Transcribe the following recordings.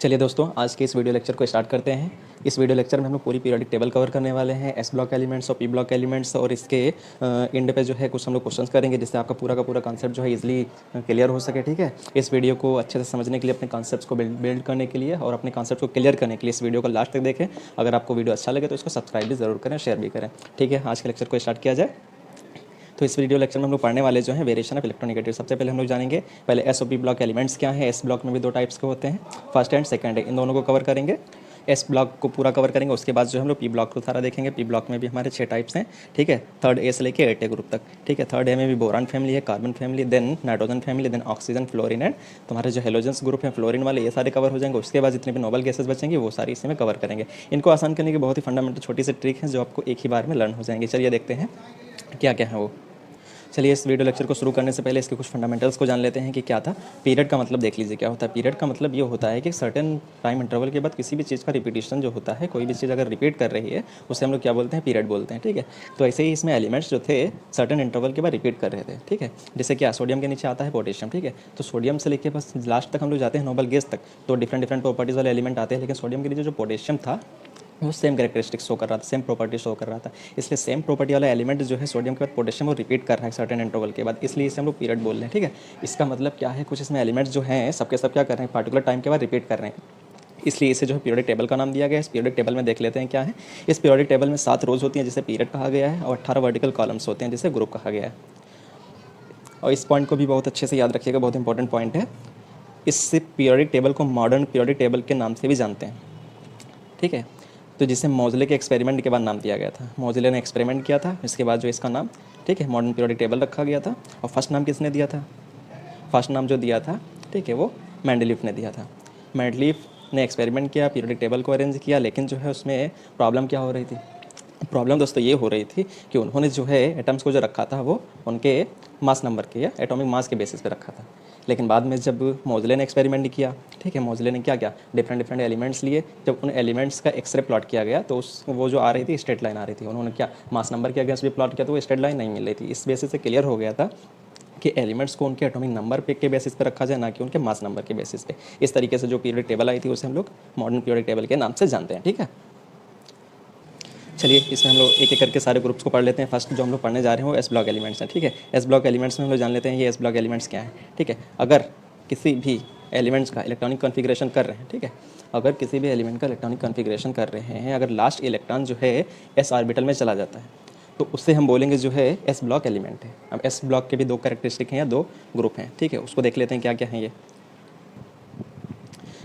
चलिए दोस्तों, आज के इस वीडियो लेक्चर को स्टार्ट करते हैं। इस वीडियो लेक्चर में हम लोग पूरी पीरियोडिक टेबल कवर करने वाले हैं, एस ब्लॉक एलिमेंट्स और पी ब्लॉक एलिमेंट्स, और इसके एंड पे जो है कुछ हम लोग क्वेश्चंस करेंगे जिससे आपका पूरा का पूरा कॉन्सेप्ट जो है इजीली क्लियर हो सके। ठीक है, इस वीडियो को अच्छे से समझने के लिए, अपने कॉन्सेप्ट्स को बिल्ड करने के लिए और अपने कॉन्सेप्ट को क्लियर करने के लिए इस वीडियो को लास्ट तक देखें। अगर आपको वीडियो अच्छा लगे तो इसको सब्सक्राइब भी ज़रूर करें, शेयर भी करें। ठीक है, आज के लेक्चर को स्टार्ट किया जाए। तो इस वीडियो लेक्चर में हम लोग पढ़ने वाले जो है वेरिएशन ऑफ इलेक्ट्रोनेगेटिव। सबसे पहले हम लोग जानेंगे पहले एस और पी ब्लॉक एलिमेंट्स क्या है। एस ब्लॉक में भी दो टाइप्स के होते हैं, फर्स्ट एंड सेकंड है, इन दोनों को कवर करेंगे। एस ब्लॉक को पूरा कवर करेंगे, उसके बाद जो हम लोग पी ब्लॉक को सारा देखेंगे। पी ब्लॉक में भी हमारे 6 टाइप्स हैं। ठीक है, थर्ड ए से लेके 8 ग्रुप तक। ठीक है, थर्ड ए में भी बोरान फैमिली है, carbon family, then nitrogen family, then oxygen, fluorine and तुम्हारे जो हेलोजेंस ग्रुप हैं फ्लोरीन वाले, ये सारे कवर हो जाएंगे। उसके बाद जितने भी नोबल गैसेस बचेंगे वो सारी इसी में कवर करेंगे। इनको आसान करने की बहुत ही फंडामेंटल छोटी सी ट्रिक है जो आपको एक ही बार में लर्न हो जाएंगे। चलिए देखते हैं क्या क्या है वो। चलिए इस वीडियो लेक्चर को शुरू करने से पहले इसके कुछ फंडामेंटल्स को जान लेते हैं कि क्या था। पीरियड का मतलब देख लीजिए क्या होता है। पीरियड का मतलब ये होता है कि सर्टेन टाइम इंटरवल के बाद किसी भी चीज़ का रिपीटिशन जो होता है, कोई भी चीज़ अगर रिपीट कर रही है उसे हम लोग क्या बोलते हैं, पीरियड बोलते हैं। ठीक है, तो ऐसे ही इसमें एलिमेंट्स जो थे सर्टेन इंटरवल के बाद रिपीट कर रहे थे। ठीक है, जैसे क्या सोडियम के नीचे आता है पोटेशियम। ठीक है, तो सोडियम से लेकर बस लास्ट तक हम लोग जाते हैं नोबल गैस तक, तो डिफरेंट डिफरेंट प्रॉपर्टीज़ वाले एलिमेंट आते हैं। लेकिन सोडियम के नीचे जो पोटेशियम था वो सेम कैरेक्टरिस्टिक्स शो कर रहा था, सेम प्रॉपर्टी शो कर रहा था। इसलिए सेम प्रॉपर्टी वाला एलिमेंट जो है सोडियम के बाद पोटेशियम वो रिपीट कर रहा है सर्टेन इंटरवल के बाद, इसलिए इसे हम लोग पीरियड बोल रहे हैं। ठीक है, इसका मतलब क्या है, कुछ इसमें एलिमेंट्स जो हैं सबके सब क्या कर रहे हैं, पार्टिकुलर टाइम के बाद रिपीट कर रहे हैं, इसलिए इसे जो है पीरियोडिक टेबल का नाम दिया गया है। इस पीरियोडिक टेबल में देख लेते हैं क्या है। इस पीरियोडिक टेबल में 7 रोज होती हैं जिसे पीरियड कहा गया है, और 18 वर्टिकल कॉलम्स होते हैं जिसे ग्रुप कहा गया है। और इस पॉइंट को भी बहुत अच्छे से याद रखिएगा, बहुत इंपॉर्टेंट पॉइंट है। इस पीरियोडिक टेबल को मॉडर्न पीरियोडिक टेबल के नाम से भी जानते हैं। ठीक है, तो जिसे मोज़ले के एक्सपेरिमेंट के बाद नाम दिया गया था। मोज़ले ने एक्सपेरिमेंट किया था, इसके बाद जो इसका नाम, ठीक है, मॉडर्न पीरियोडिक टेबल रखा गया था। और फर्स्ट नाम किसने दिया था, फर्स्ट नाम जो दिया था, ठीक है, वो मेंडलीफ ने दिया था। मेंडलीफ ने एक्सपेरिमेंट किया, पीरियोडिक टेबल को अरेंज किया, लेकिन जो है उसमें प्रॉब्लम क्या हो रही थी। प्रॉब्लम दोस्तों ये हो रही थी कि उन्होंने जो है एटम्स को जो रखा था वो उनके मास नंबर के या एटॉमिक मास के बेसिस पे रखा था। लेकिन बाद में जब मोज़ले ने एक्सपेरिमेंट किया, ठीक है, मोज़ले ने क्या किया, डिफरेंट डिफरेंट एलिमेंट्स लिए। जब उन एलिमेंट्स का एक्सरे प्लॉट किया गया तो उस वो जो आ रही थी स्ट्रेट लाइन आ रही थी। उन्होंने क्या मास नंबर के अगेंस्ट भी प्लॉट किया तो वो स्ट्रेट लाइन नहीं मिल रही थी। इस बेसिस से क्लियर हो गया था कि एलिमेंट्स को उनके एटॉमिक नंबर पे के बेसिस पे रखा जाए, ना कि उनके मास नंबर के बेसिस पे। इस तरीके से जो पीरियोडिक टेबल आई थी उसे हम लोग मॉडर्न पीरियोडिक टेबल के नाम से जानते हैं। ठीक है, चलिए इसमें हम लोग एक एक करके सारे ग्रुप्स को पढ़ लेते हैं। फर्स्ट जो हम लोग पढ़ने जा रहे हैं वो एस ब्लॉक एलिमेंट्स हैं। ठीक है, एस ब्लॉक एलिमेंट्स में हम लोग जान लेते हैं ये एस ब्लॉक एलिमेंट्स क्या है। ठीक है, अगर किसी भी एलिमेंट्स का इलेक्ट्रॉनिक कॉन्फ़िगरेशन कर रहे हैं, ठीक है, अगर किसी भी एलिमेंट का इलेक्ट्रॉनिक कॉन्फ़िगरेशन कर रहे हैं, अगर लास्ट इलेक्ट्रॉन जो है एस ऑर्बिटल में चला जाता है तो उससे हम बोलेंगे जो है एस ब्लॉक एलिमेंट है। अब एस ब्लॉक के भी 2 कैरेक्टरिस्टिक हैं या 2 ग्रुप हैं। ठीक है, उसको देख लेते हैं क्या क्या हैं ये।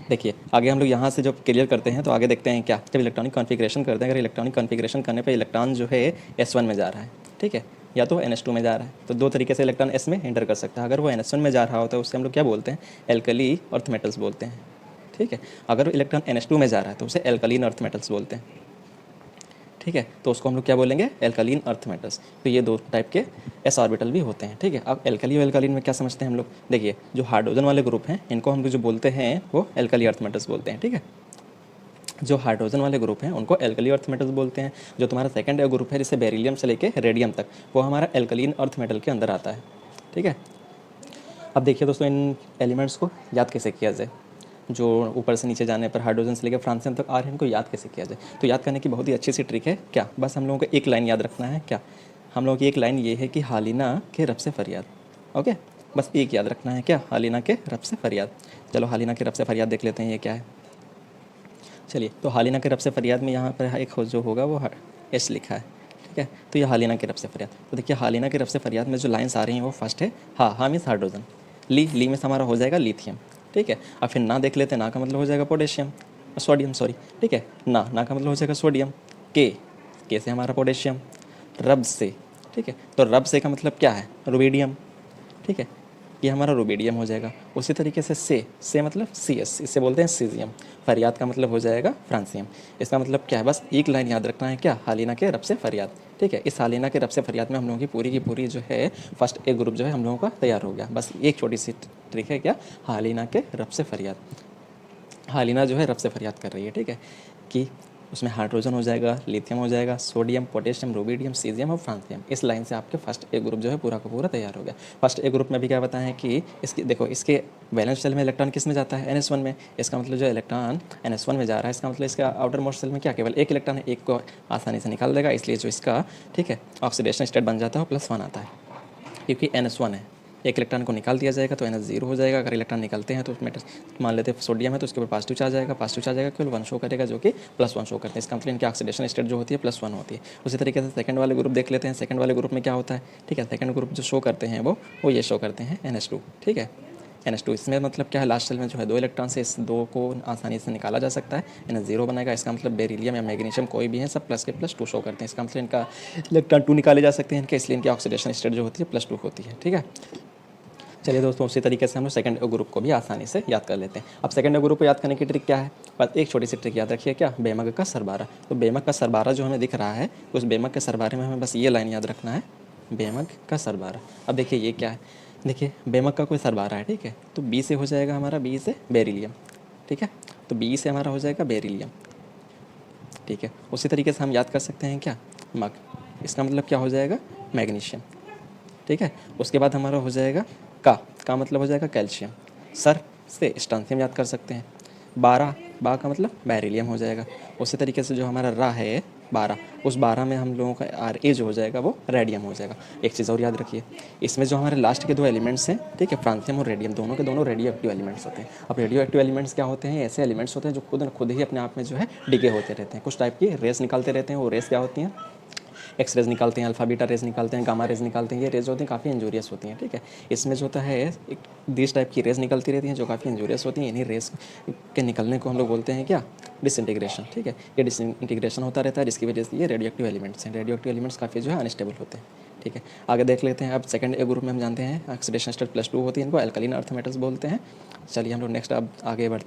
देखिए आगे हम लोग यहाँ से जब क्लियर करते हैं तो आगे देखते हैं क्या, जब इलेक्ट्रॉनिक कॉन्फ़िगरेशन करते हैं, अगर इलेक्ट्रॉनिक कॉन्फ़िगरेशन करने पे इलेक्ट्रॉन जो है S1 में जा रहा है, ठीक है, या तो NH2 में जा रहा है, तो 2 तरीके से इलेक्ट्रॉन S में एंटर कर सकता है। अगर वो NH1 में जा रहा होता है उससे हम लोग क्या बोलते हैं, एल्कली अर्थ मेटल्स बोलते हैं। ठीक है, अगर इलेक्ट्रॉन NH2 में जा रहा है तो उसे एल्कलीन अर्थ मेटल्स बोलते हैं। ठीक है, तो उसको हम लोग क्या बोलेंगे, एल्कलीन अर्थ मेटल्स। तो ये 2 टाइप के एस ऑर्बिटल भी होते हैं। ठीक है, अब एल्कली और एल्कलीन में क्या समझते हैं हम लोग। देखिए जो हाइड्रोजन वाले ग्रुप हैं इनको हम लोग जो बोलते हैं वो एल्कली अर्थ मेटल्स बोलते हैं। ठीक है, जो हाइड्रोजन वाले ग्रुप हैं उनको एल्कली अर्थ मेटल्स बोलते हैं। जो तुम्हारा सेकंड ग्रुप है जिसे बेरिलियम से लेके रेडियम तक, वो हमारा एल्कलीन अर्थ मेटल के अंदर आता है। ठीक है, अब देखिए दोस्तों इन एलिमेंट्स को याद कैसे किया जाए। जो ऊपर से नीचे जाने पर हाइड्रोजन से लेकर फ्रांसियम तक आ रहे हैं, इनको याद कैसे किया जाए। तो याद करने की बहुत ही अच्छी सी ट्रिक है क्या, बस हम लोगों को एक लाइन याद रखना है। क्या हम लोगों की एक लाइन ये है कि हालिना के रब से फरियाद। ओके, बस एक याद रखना है, क्या, हालिना के रब से फरियाद। चलो हालिना के रब से फरियाद देख लेते हैं ये क्या है। चलिए, तो हालिना के रब से फरियाद में यहाँ पर एक जो होगा वो एस लिखा है। ठीक है, तो ये हालिना के रब से फरियाद। तो देखिए हालिना के रब से फरियाद में जो लाइन्स आ रही हैं वो फर्स्ट है हा मीन्स हाइड्रोजन, ली में हमारा हो जाएगा लिथियम। ठीक है, अब फिर ना देख लेते हैं, ना का मतलब हो जाएगा पोटेशियम, सोडियम सॉरी। ठीक है, ना का मतलब हो जाएगा सोडियम। के से हमारा पोटेशियम, रब से, ठीक है, तो रब से का मतलब क्या है, रुबीडियम। ठीक है, ये हमारा रुबीडियम हो जाएगा। उसी तरीके से मतलब CS, इससे बोलते हैं सीजियम। फरियाद का मतलब हो जाएगा फ्रांसियम। इसका मतलब क्या है, बस एक लाइन याद रखना है, क्या, हालिना के रब से फरियाद। ठीक है, इस हालिना के रब से फरियाद में हम लोगों की पूरी जो है फर्स्ट एक ग्रुप जो है हम लोगों का तैयार हो गया। बस एक छोटी सी ट्रिक है, क्या, हालिना के रब से फरियाद। हालिना जो है रब से फरियाद कर रही है। ठीक है, कि उसमें हाइड्रोजन हो जाएगा, लिथियम हो जाएगा, सोडियम, पोटेशियम, रुबिडियम, सीजियम और फ्रांसियम। इस लाइन से आपके फर्स्ट ए ग्रुप जो है पूरा का पूरा तैयार हो गया। फर्स्ट ए ग्रुप में भी क्या बताएं कि इसकी देखो, इसके वैलेंस शेल में इलेक्ट्रॉन किस में जाता है, NS1 में। इसका मतलब जो इलेक्ट्रॉन NS1 में जा रहा है, इसका मतलब इसका आउटर मोस्ट सेल में क्या केवल एक इलेक्ट्रॉन है, एक को आसानी से निकाल देगा, इसलिए जो इसका ठीक है ऑक्सीडेशन स्टेट बन जाता है +1 आता है, क्योंकि NS1 है। एक इलेक्ट्रॉन को निकाल दिया जाएगा तो NS0 हो जाएगा। अगर इलेक्ट्रॉन निकलते हैं तो उसमें मान लेते हैं सोडियम है तो उसके ऊपर पॉजिटिव चार्ज आएगा, पॉजिटिव चार्ज आएगा केवल 1 शो करेगा जो कि +1 शो करते हैं। इसका मतलब इनकी ऑक्सीडेशन स्टेट जो होती है +1 होती है। उसी तरीके से सेकंड वाले ग्रुप देख लेते हैं। सेकंड वाले ग्रुप में क्या होता है, ठीक है, सेकंड ग्रुप जो शो करते हैं वो ये शो करते हैं NH2, ठीक है, NH2। इसमें मतलब क्या है, लास्ट सेल में जो है 2 इलेक्ट्रॉन से इस 2 को आसानी से निकाला जा सकता है, NH0 बनाएगा। इसका मतलब बेरिलियम या मैग्नीशियम कोई भी है सब प्लस के +2 शो करते हैं। इसका मतलब इनका इलेक्ट्रॉन 2 निकाले जा सकते हैं इनके, इसलिए इनकी ऑक्सीडेशन स्टेट जो होती है +2 होती है, ठीक है। चलिए दोस्तों, उसी तरीके से हम लोग सेकंड ग्रुप को भी आसानी से याद कर लेते हैं। अब सेकंड ग्रुप को याद करने की ट्रिक क्या है, बस एक छोटी सी ट्रिक याद रखिए, क्या, बेमक का सरबारा। तो बेमक का सरबारा जो हमें दिख रहा है, उस बेमक के सरबारे में हमें बस ये लाइन याद रखना है, बेमक का सरबारा। अब देखिए ये क्या है, देखिए बेमक का कोई सरबारा है, ठीक है, तो बी से हो जाएगा हमारा, बी से बेरिलियम, ठीक है, तो बी से हमारा हो जाएगा बेरिलियम, ठीक है। उसी तरीके से हम याद कर सकते हैं क्या, मक, इसका मतलब क्या हो जाएगा, मैग्नीशियम, ठीक है। उसके बाद हमारा हो जाएगा का मतलब हो जाएगा कैल्शियम। सर से स्टांसियम याद कर सकते हैं। बा का मतलब बेरिलियम हो जाएगा। उसी तरीके से जो हमारा रा है 12, उस 12 में हम लोगों का Ra जो हो जाएगा वो रेडियम हो जाएगा। एक चीज़ और याद रखिए, इसमें जो हमारे लास्ट के 2 एलिमेंट्स हैं, ठीक है, फ्रांसियम और रेडियम, दोनों के दोनों रेडियो एक्टिव एलिमेंट्स होते हैं। अब रेडियो एक्टिव एलिमेंट्स क्या होते हैं, ऐसे एलिमेंट्स होते हैं जो खुद ही अपने आप में जो है डिके होते रहते हैं, कुछ टाइप की रेस निकालते रहते हैं। वो रेस क्या होती हैं, एक्स रेज निकालते हैं, अल्फा बीटा रेज निकालते हैं, गामा रेज निकालते हैं। ये रेज होती हैं काफ़ी इंजूरियस होती हैं, ठीक है। इसमें जो होता है एक 20 टाइप की रेज निकलती रहती हैं जो काफ़ी इंजूरियस होती हैं। इन्हीं रेज के निकलने को हम लोग बोलते हैं क्या, डिसइंटीग्रेशन, ठीक है। ये डिसइंटीग्रेशन होता रहता है जिसकी वजह से ये रेडियो एक्टिव एलिमेंट्स हैं। रेडियो एक्टिव एलिमेंट्स काफ़ी जो है अनस्टेबल होते हैं, ठीक है। आगे देख लेते हैं। अब सेकंड ए ग्रुप में हम जानते हैं ऑक्सीडेशन स्टेट +2 होती है, इनको अल्कलीन अर्थ मेटल्स बोलते हैं। चलिए हम लोग नेक्स्ट अब आगे बढ़,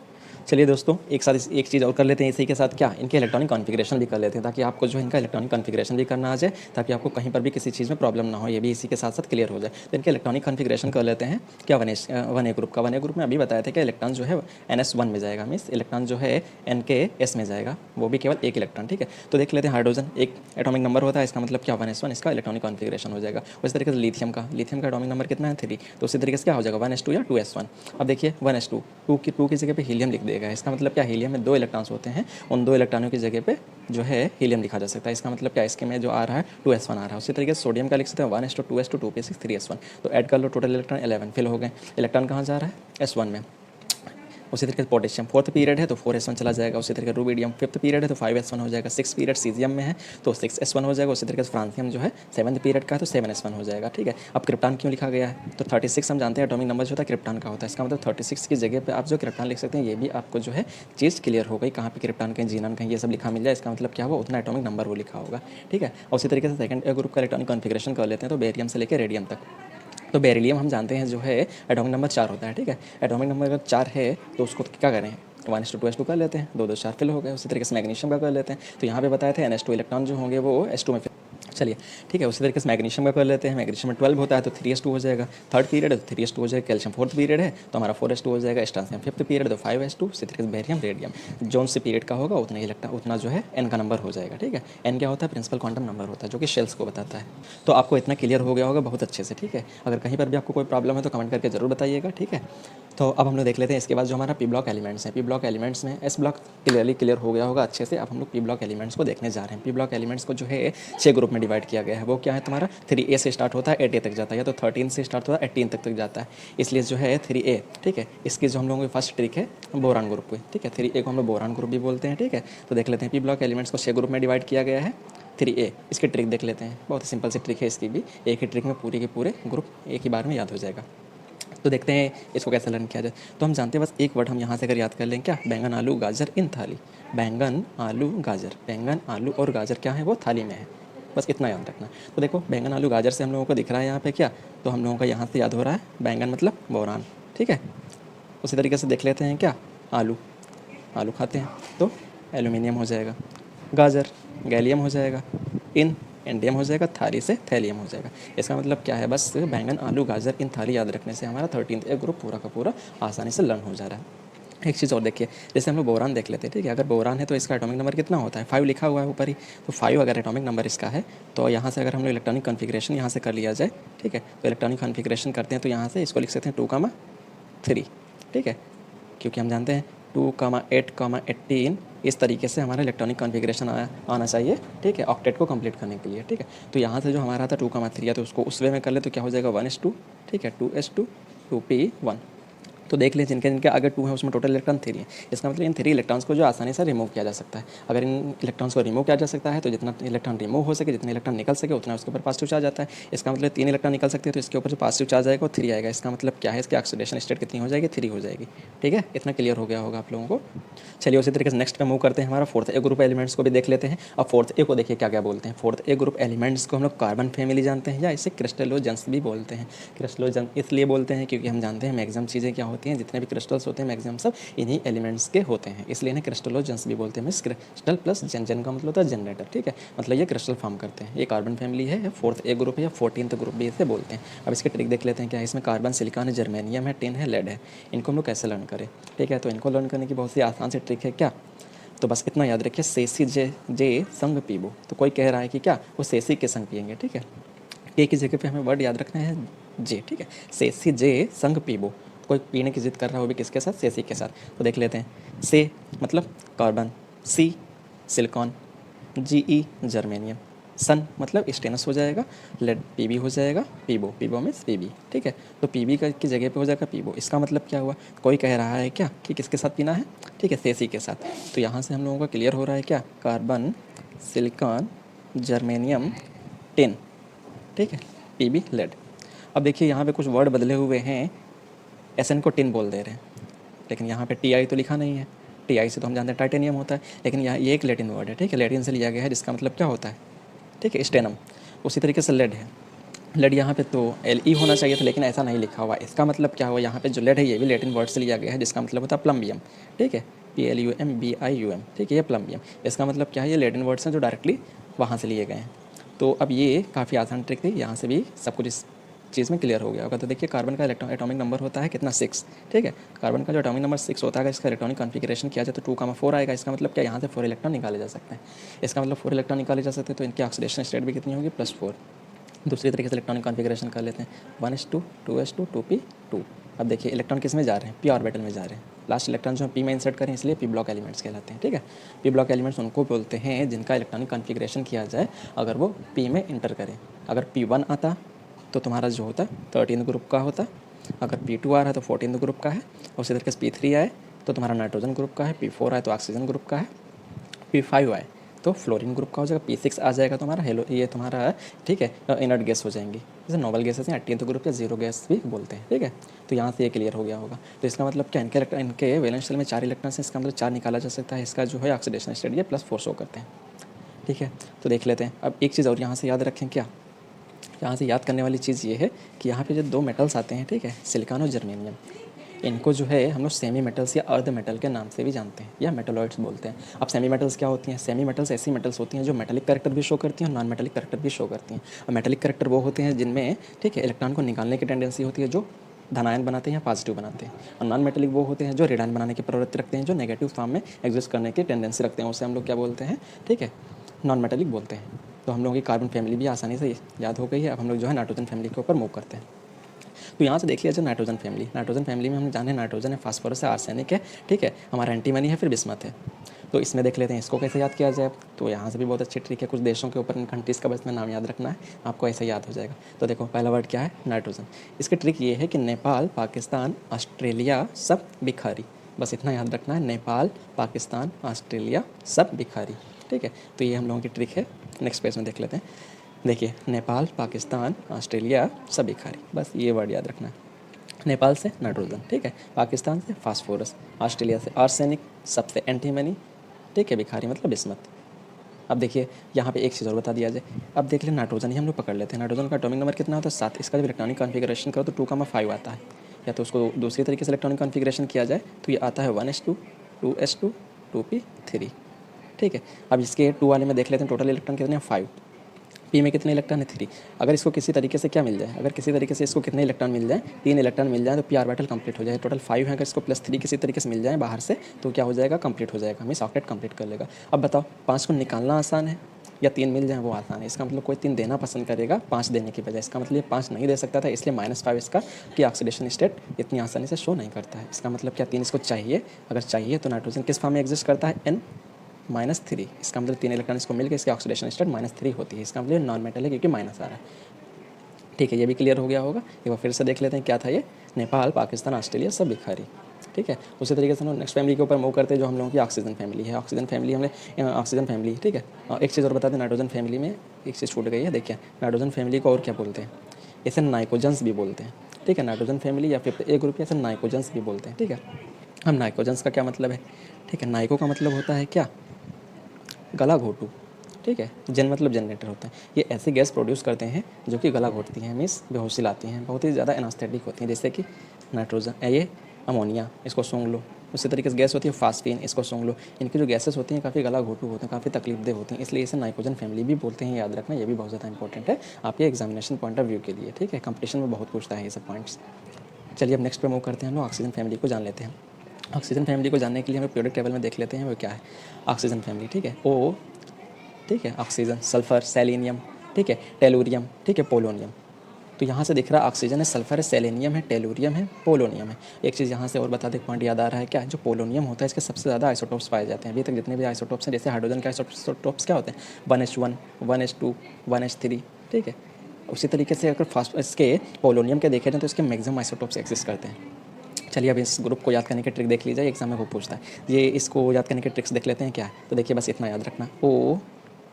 चलिए दोस्तों एक साथ एक चीज़ और कर लेते हैं इसी के साथ, क्या, इनके इलेक्ट्रॉनिक कॉन्फ़िगरेशन भी कर लेते हैं, ताकि आपको जो है इनका इलेक्ट्रॉनिक कॉन्फ़िगरेशन भी करना आ जाए, ताकि आपको कहीं पर भी किसी चीज़ में प्रॉब्लम ना हो, ये भी इसी के साथ साथ क्लियर हो जाए। तो इनके इलेक्ट्रॉनिक कॉन्फ़िगरेशन कर लेते हैं। क्या, वन ए ग्रुप का, वन ए ग्रुप में अभी बताया था कि इलेक्ट्रॉन जो है NS1 में जाएगा, मीन्स इलेक्ट्रॉन जो है NKS में जाएगा, वो भी केवल एक इलेक्ट्रॉन, ठीक है। तो देख लेते हैं, हाइड्रोजन एक एटॉमिक नंबर होता है, इसका मतलब क्या, 1s1, इसका इलेक्ट्रॉनिक कॉन्फ़िगरेशन हो जाएगा। उसी तरीके से लिथियम का एटॉमिक नंबर कितना है, 3, तो उसी तरीके से क्या हो जाएगा, 1s2 या 2s1। अब देखिए 1s2, 2 की जगह पे हीलियम लिख देगा, इसका मतलब क्या, हीलियम में 2 इलेक्ट्रॉन्स होते हैं, उन 2 इलेक्ट्रॉनों की जगह पे जो है हीलियम लिखा जा सकता है। इसका मतलब क्या, इसके में जो आ रहा है 2s1 आ रहा है। उसी तरीके से सोडियम का लिख सकते हैं 1s2, 2s2, 2p6, 3s1। तो ऐड कर लो, टोटल इलेक्ट्रॉन 11 फिल हो गए। इलेक्ट्रॉन कहाँ जा रहा है, S1 में। उसी तरीके से पोटेशियम 4th पीरियड है तो 4s1 चला जाएगा। उसी तरीके रूबिडियम 5th पीरियड है तो 5s1 हो जाएगा। 6th पीरियड सीजियम में है तो 6s1 हो जाएगा। उसी तरीके से फ्रांसियम जो है 7th पीरियड का है तो 7s1 हो जाएगा, ठीक है। अब क्रिप्टॉन क्यों लिखा गया है, तो 36 हम जानते हैं एटॉमिक नंबर जो होता है क्रिप्टॉन का होता है। इसका मतलब 36 की जगह पे आप जो क्रिप्टॉन लिख सकते हैं, ये भी आपको जो है चीज़ क्लियर हो गई, कहाँ पे क्रिप्टॉन कहीं जीनन कहीं ये सब लिखा मिल जाए, इसका मतलब क्या हुआ, उतना एटॉमिक नंबर वो लिखा होगा, ठीक है। और उसी तरीके से सेकंड ग्रुप का इलेक्ट्रॉनिक कॉन्फ़िगरेशन कर लेते हैं, तो बेरियम से लेकर रेडियम तक। तो बेरिलियम हम जानते हैं जो है एटॉमिक नंबर 4 होता है, ठीक है। एटॉमिक नंबर अगर 4 है तो उसको क्या करें, 1s2 2s2 कर लेते हैं, 2 2 4 फिल हो गए। उसी तरीके से मैग्नीशियम का कर लेते हैं, तो यहाँ पे बताए थे NH2 इलेक्ट्रॉन जो होंगे वो S2 में फिल, चलिए ठीक है। उसी तरीके से मैग्नीशियम का कर लेते हैं, मैग्नीशियम में 12 होता है तो 3s2 हो जाएगा। 3rd पीरियड है तो 3s2 हो जाएगा। कैल्शियम 4th पीरियड है तो हमारा 4s2 हो जाएगा। स्ट्रांसियम 5th पीरियड तो 5s2। इसी तरीके से बेरियम रेडियम जोन से पीरियड का होगा उतना ही इलेक्ट्रॉन, उतना जो है n का नंबर हो जाएगा, ठीक है। n क्या होता है, प्रिंसिपल क्वांटम नंबर होता है जो कि शेल्स को बताता है। तो आपको इतना क्लियर हो गया होगा बहुत अच्छे से, ठीक है। अगर कहीं पर भी आपको कोई प्रॉब्लम है तो कमेंट करके जरूर बताइएगा, ठीक है। तो अब हम लोग देख लेते हैं इसके बाद जो हमारा पी ब्लॉक एलिमेंट्स हैं। पी ब्लॉक एलिमेंट्स में एस ब्लॉक क्लियर हो गया होगा अच्छे से। अब हम लोग पी ब्लॉक एलिमेंट्स को देखने जा रहे हैं। पी ब्लॉक एलिमेंट्स को जो है 6 ग्रुप में डिवाइड किया गया है। वो क्या है तुम्हारा, 3A से स्टार्ट होता है 8A तक जाता है, या तो 13 से स्टार्ट होता है 18 तक जाता है, इसलिए जो है 3A, ठीक है। इसकी जो हम लोगों की फर्स्ट ट्रिक है बोरान ग्रुप की, ठीक है। 3A को हम लोग बोरान ग्रुप भी बोलते हैं, ठीक है। तो देख लेते हैं पी ब्लॉक एलिमेंट्स को 6 ग्रुप में डिवाइड किया गया है। 3A, इसकी ट्रिक देख लेते हैं, बहुत ही सिंपल सी ट्रिक है इसकी भी। एक ही ट्रिक में पूरे के पूरे ग्रुप एक ही बार में याद हो जाएगा। तो देखते हैं इसको कैसे लर्न किया जाए। तो हम जानते हैं बस एक वर्ड हम यहाँ से अगर याद कर लें, क्या, बैंगन आलू गाजर इन थाली। बैंगन आलू गाजर, बैंगन आलू और गाजर क्या है, वो थाली में है, बस इतना याद रखना। तो देखो बैंगन आलू गाजर से हम लोगों को दिख रहा है यहाँ पे क्या, तो हम लोगों का यहाँ से याद हो रहा है बैंगन मतलब बोरान, ठीक है। उसी तरीके से देख लेते हैं क्या, आलू, आलू खाते हैं तो एल्यूमिनियम हो जाएगा। गाजर गैलियम हो जाएगा। इन इंडियम हो जाएगा। थाली से थैलियम हो जाएगा। इसका मतलब क्या है, बस बैंगन आलू गाजर इन थाली याद रखने से हमारा 13th ए ग्रुप पूरा का पूरा आसानी से लर्न हो जा रहा है। एक चीज़ और देखिए, जैसे हम लोग बोरान देख लेते हैं, ठीक है। अगर बोरान है तो इसका एटॉमिक नंबर कितना होता है, 5 लिखा हुआ है ऊपर ही। तो 5 अगर एटॉमिक नंबर इसका है, तो यहाँ से अगर हम लोग इलेक्ट्रॉनिक कॉन्फ़िगरेशन यहाँ से कर लिया जाए, ठीक है, तो इलेक्ट्रॉनिक कॉन्फ़िगरेशन करते हैं तो यहाँ से इसको लिख सकते हैं 2,3, ठीक है, क्योंकि हम जानते हैं 2,8,18 इस तरीके से हमारा इलेक्ट्रॉनिक कॉन्फ़िगरेशन आना चाहिए, ठीक है, ऑक्टेट को कंप्लीट करने के लिए, ठीक है। तो यहाँ से जो हमारा था 2,3 है, तो उसको उस वे में कर ले तो क्या हो जाएगा 1s2, ठीक है, 2s2 2p1। तो देख लें जिनके जिनके अगर 2 है उसमें टोटल इलेक्ट्रॉन 3 है। इसका मतलब इन 3 इलेक्ट्रॉन्स को जो आसानी से रिमूव किया जा सकता है। अगर इन इलेक्ट्रॉन्स को रिमूव किया जा सकता है तो जितना इलेक्ट्रॉन रिमूव हो सके, जितने इलेक्ट्रॉन निकल सके उतना उसके ऊपर पॉजिटिव चार्ज आता है। इसका मतलब 3 इलेक्ट्रॉन निकल सकते हैं तो इसके ऊपर जो पॉजिटिव चार्ज आएगा वो 3 आएगा। इसका मतलब क्या है, इसकी ऑक्सीडेशन स्टेट कितनी हो जाएगी, 3 हो जाएगी, ठीक है। इतना क्लियर हो गया होगा आप लोगों को। चलिए उसी तरीके से नेक्स्ट पे मूव करते हैं, हमारा फोर्थ ए ग्रुप एलिमेंट्स को भी देख लेते हैं। अब फोर्थ ए को देखिए क्या क्या बोलते हैं। फोर्थ ए ग्रुप एलिमेंट्स को हम लोग कार्बन फैमिली जानते हैं या इसे क्रिस्टलोजेंस भी बोलते हैं। क्रिस्टलोजन इसलिए बोलते हैं क्योंकि हम जानते हैं मैक्सिमम चीज़ें क्या होती हैं, जितने भी क्रिस्टल्स होते हैं मैक्सिमम सब इन्हीं एलिमेंट्स के होते हैं, इसलिए इन्हें क्रिस्टलोजेंस भी बोलते हैं। मीन्स क्रिस्टल प्लस जन, जन का मतलब होता है जनरेटर, ठीक है, मतलब ये क्रिस्टल फॉर्म करते हैं। ये कार्बन फैमिली है, फोर्थ ए ग्रुप है या 14th ग्रुप भी इसे बोलते हैं। अब इसके ट्रिक देख लेते हैं क्या है। इसमें कार्बन, सिलिकॉन है, जर्मेनियम है, टिन है, लेड है। इनको हम लोग कैसे लर्न करें, ठीक है। तो इनको लर्न करने की बहुत सी आसान सी ट्रिक है क्या, तो बस इतना याद रखिए, सेसी जे संग पीबो। तो कोई कह रहा है कि क्या वो सेसी के संग पियेंगे, ठीक है। के की जगह पे हमें वर्ड याद रखना है जे, ठीक है, सेसी जे संग पीबो। कोई पीने की जिद कर रहा हो भी किसके साथ, सेसी के साथ। तो देख लेते हैं, से मतलब कार्बन, सी सिलिकॉन, जी जर्मेनियम, सन मतलब स्टेनस हो जाएगा, लेड पीबी हो जाएगा, पीबो, पीबो मीन्स पीबी, ठीक है। तो पीबी की जगह पे हो जाएगा पीबो। इसका मतलब क्या हुआ, कोई कह रहा है क्या कि किसके साथ पीना है, ठीक है, सेसी के साथ। तो यहाँ से हम लोगों का क्लियर हो रहा है क्या, कार्बन, सिलिकॉन, जर्मेनियम, टिन, ठीक है, पीबी, लेड। अब देखिए यहाँ पे कुछ वर्ड बदले हुए हैं, एसएन को टिन बोल दे रहे हैं, लेकिन यहाँ पे टीआई तो लिखा नहीं है। टीआई से तो हम जानते हैं टाइटेनियम होता है, लेकिन यहाँ ये एक लैटिन वर्ड है, ठीक है, लैटिन से लिया गया है, जिसका मतलब क्या होता है, ठीक है, स्टेनम। उसी तरीके से लेड है, लेड यहाँ पे तो LE होना चाहिए था, लेकिन ऐसा नहीं लिखा हुआ। इसका मतलब क्या हुआ, यहाँ पे जो लेड है ये भी लैटिन वर्ड से लिया गया है, जिसका मतलब होता है प्लम्बियम, ठीक है, PLUMBIUM, ठीक है, ये प्लम्बियम। इसका मतलब क्या है, ये लैटिन वर्ड्स हैं जो डायरेक्टली वहाँ से लिए गए हैं। तो अब ये काफ़ी आसान ट्रिक थी, यहाँ से भी सब कुछ इस चीज़ में क्लियर हो गया होगा। तो देखिए कार्बन का एटॉमिक नंबर होता है कितना, 6, ठीक है। कार्बन का जो एटॉमिक नंबर 6 होता है, इसका इलेक्ट्रॉनिक कॉन्फ़िगरेशन किया जाए तो 2,4 आएगा। इसका मतलब क्या, यहाँ से 4 इलेक्ट्रॉन निकाले जा सकते हैं। इसका मतलब 4 इलेक्ट्रॉन निकाले जा सकते हैं, तो इनकी ऑक्सीडेशन स्टेट भी कितनी होगी, +4। दूसरी तरीके से इलेक्ट्रॉनिक कॉन्फ़िगरेशन कर लेते हैं, 1s2 2s2 2p2। अब देखिए इलेक्ट्रॉन किस में जा रहे हैं, पी ऑर्बिटल में जा रहे हैं। लास्ट इलेक्ट्रॉन जो हम पी में इंसर्ट करें, इसलिए पी ब्लॉक एलिमेंट्स कहलाते हैं, ठीक है। पी ब्लॉक एलिमेंट्स उनको बोलते हैं जिनका इलेक्ट्रॉनिक कॉन्फ़िगरेशन किया जाए अगर वो पी में इंटर करें। अगर P1 आता तो तुम्हारा जो होता 13th ग्रुप का होता, अगर P2 आ रहा है तो 14th ग्रुप का है, उसी तरीके से P3 आए तो तुम्हारा नाइट्रोजन ग्रुप का है, P4 आए तो ऑक्सीजन ग्रुप का है, P5 आए तो फ्लोरीन ग्रुप का हो जाएगा, P6 आ जाएगा तुम्हारा हेलो, ये तुम्हारा, ठीक है, इनर्ट गैस हो जाएंगी, जैसे नोबल गैसेस हैं, 18th ग्रुप या जीरो गैस भी बोलते हैं, ठीक है। तो यहाँ से ये क्लियर हो गया होगा। तो इसका मतलब क्या, इनके वैलेंस शेल में 4 इलेक्ट्रॉन्स हैं, इसका मतलब 4 निकाला जा सकता है। इसका जो है ऑक्सीडेशन स्टेट ये +4 शो करते हैं, ठीक है। तो देख लेते हैं। अब एक चीज़ और यहाँ से याद रखें क्या, यहाँ से याद करने वाली चीज़ ये है कि यहाँ पे जो 2 मेटल्स आते हैं, ठीक है, सिलिकॉन और जर्मेनियम, इनको जो है हम लोग सेमी मेटल्स या अर्ध मेटल के नाम से भी जानते हैं या मेटलॉइड्स बोलते हैं। अब सेमी मेटल्स क्या होती हैं, सेमी मेटल्स ऐसी मेटल्स होती हैं जो मेटेलिक कैरेक्टर भी शो करती हैं और नॉन मेटेलिक कैरेक्टर भी शो करती हैं। और मेटेलिक कैरेक्टर वो होते हैं जिनमें, ठीक है, इलेक्ट्रॉन को निकालने की टेंडेंसी होती है, जो धनायन बनाते हैं या पॉजिटिव बनाते हैं। और नॉन मेटेलिक वो होते हैं जो रेडायन बनाने की प्रवृत्ति रखते हैं, जो नेगेटिव फॉर्म में एग्जिस्ट करने की टेंडेंसी रखते हैं, उसे हम लोग क्या बोलते हैं, ठीक है, नॉन मेटेलिक बोलते हैं। तो हम लोगों की कार्बन फैमिली भी आसानी से याद हो गई है। अब हम लोग जो है नाइट्रोजन फैमिली के ऊपर मूव करते हैं। तो यहाँ से देख लिया जाए नाइट्रोजन फैमिली में हम जाने नाइट्रोजन है, फास्फोरस है, आर्सेनिक है, ठीक है, हमारा एंटीमनी है, फिर बिस्मथ है। तो इसमें देख लेते हैं इसको कैसे याद किया जाए। तो यहाँ से भी बहुत अच्छी ट्रिक है, कुछ देशों के ऊपर, इन कंट्रीज़ का बस में नाम याद रखना है, आपको ऐसे याद हो जाएगा। तो देखो पहला वर्ड क्या है, नाइट्रोजन। इसकी ट्रिक ये है कि नेपाल, पाकिस्तान, ऑस्ट्रेलिया सब भिखारी, बस इतना याद रखना है, नेपाल, पाकिस्तान, ऑस्ट्रेलिया सब भिखारी, ठीक है। तो ये हम लोगों की ट्रिक है। नेक्स्ट पेज में देख लेते हैं। देखिए नेपाल, पाकिस्तान, ऑस्ट्रेलिया सब भिखारी, बस ये वर्ड याद रखना है। नेपाल से नाइट्रोजन, ठीक है, पाकिस्तान से फास्फोरस, ऑस्ट्रेलिया से आर्सेनिक, सबसे एंटीमनी, ठीक है, भिखारी मतलब बिस्मथ। अब देखिए यहाँ पे एक चीज़ और बता दिया जाए। अब देख लें नाइट्रोजन ही हम लोग पकड़ लेते हैं। नाइट्रोजन का एटॉमिक नंबर कितना होता है, 7। इसका जब इलेक्ट्रॉनिक कॉन्फ़िगरेशन करो तो 2,5 आता है। या तो उसको दूसरी तरीके से इलेक्ट्रॉनिक कॉन्फ़िगरेशन किया जाए तो ये आता है 1s2 2s2 2p3, ठीक है। अब इसके 2 वाले में देख लेते हैं टोटल इलेक्ट्रॉन कितने हैं, 5। पी में कितने इलेक्ट्रॉन है 3। अगर इसको किसी तरीके से क्या मिल जाए, अगर किसी तरीके से इसको कितने इलेक्ट्रॉन मिल जाए, 3 इलेक्ट्रॉन मिल जाए तो पी ऑर्बिटल कंप्लीट हो जाए। टोटल 5 है, अगर इसको +3 किसी तरीके से मिल जाए बाहर से तो क्या हो जाएगा, कंप्लीट हो जाएगा, मीन्स ऑक्टेट कंप्लीट कर लेगा। अब बताओ 5 को निकालना आसान है या 3 मिल जाए वो आसान है। इसका मतलब कोई 3 देना पसंद करेगा 5 देने की बजाय। इसका मतलब ये 5 नहीं दे सकता था, इसलिए -5 इसका कि ऑक्सीडेशन स्टेट इतनी आसानी से शो नहीं करता है। इसका मतलब क्या 3 इसको चाहिए, अगर चाहिए तो नाइट्रोजन किस फॉर्म में एग्जिस्ट करता है, N-3। इसका मतलब 3 इलेक्ट्रॉन इसको मिलकर इसकी ऑक्सीडेशन स्टेट -3 होती है। इसका मतलब नॉन मेटल है क्योंकि माइनस आ रहा है। ठीक है, ये भी क्लियर हो गया होगा। एक बार फिर से देख लेते हैं क्या था ये, नेपाल, पाकिस्तान, ऑस्ट्रेलिया, सब भिखारी। ठीक है, उसी तरीके से हम नेक्स्ट फैमिली के ऊपर मूव करते हैं जो हम लोगों की ऑक्सीजन फैमिली है। ऑक्सीजन फैमिली हमने ऑक्सीजन फैमिली, ठीक है। एक चीज़ और बता दें, नाइट्रोजन फैमिली में एक चीज़ छूट गई है। देखिए नाइट्रोजन फैमिली को और क्या बोलते हैं, इसे नाइकोजन्स भी बोलते हैं। ठीक है, नाइट्रोजन फैमिली या फिर ए ग्रुप ऐसे नाइकोजन्स भी बोलते हैं। ठीक है, हम नाइकोजन्स का क्या मतलब है, ठीक है, नाइको का मतलब होता है क्या, गला घोटू। ठीक है, जन मतलब जनरेटर होता है। ये ऐसी गैस प्रोड्यूस करते हैं जो कि गला घोटती हैं, मीन्स बेहोशी लाती हैं, बहुत ही ज़्यादा एनास्थेटिक होती हैं। जैसे कि नाइट्रोजन, ये अमोनिया, इसको सूंघ लो। उसी तरीके से गैस होती है फास्फीन, इसको सूंघ लो। इनकी जो गैसेस होती हैं काफ़ी गला घोटू होते हैं, काफ़ी तकलीफदेह होती हैं, इसलिए इसे नाइट्रोजन फैमिली भी बोलते हैं। याद रखना, ये भी बहुत ज़्यादा इंपॉर्टेंट है आपके एग्जामिनेशन पॉइंट ऑफ व्यू के लिए। ठीक है, कंपटीशन में बहुत पूछता है ये सब पॉइंट्स। चलिए अब नेक्स्ट पे मूव करते हैं, हम लोग ऑक्सीजन फैमिली को जान लेते हैं। ऑक्सीजन फैमिली को जानने के लिए हमें पीरियोडिक टेबल में देख लेते हैं वो क्या है। ऑक्सीजन फैमिली, ठीक है, ओ, ठीक है, ऑक्सीजन, सल्फर, सेलेनियम, ठीक है, टेलुरियम, ठीक है, पोलोनियम। तो यहाँ से दिख रहा है ऑक्सीजन है, सल्फर है, सेलेनियम है, टेलुरियम है, पोलोनियम है। एक चीज़ यहाँ से और बता दे, पॉइंट याद आ रहा है क्या, जो पोलोनियम होता है इसके सबसे ज़्यादा आइसोटोप्स पाए जाते हैं। अभी तक जितने भी आइसोटोप्स हैं, जैसे हाइड्रोजन के आइसोटोप्स क्या होते हैं, 1s1, 1s2, 1s3। ठीक है, उसी तरीके से अगर फास्ट इसके पोलोनियम के देखे जाए तो इसके मैक्सिमम आइसोटोप्स एक्सिस्ट करते हैं। चलिए अब इस ग्रुप को याद करने की ट्रिक देख लीजिए, एग्जाम में वो पूछता है। ये इसको याद करने के ट्रिक्स देख लेते हैं क्या है। तो देखिए बस इतना याद रखना, ओ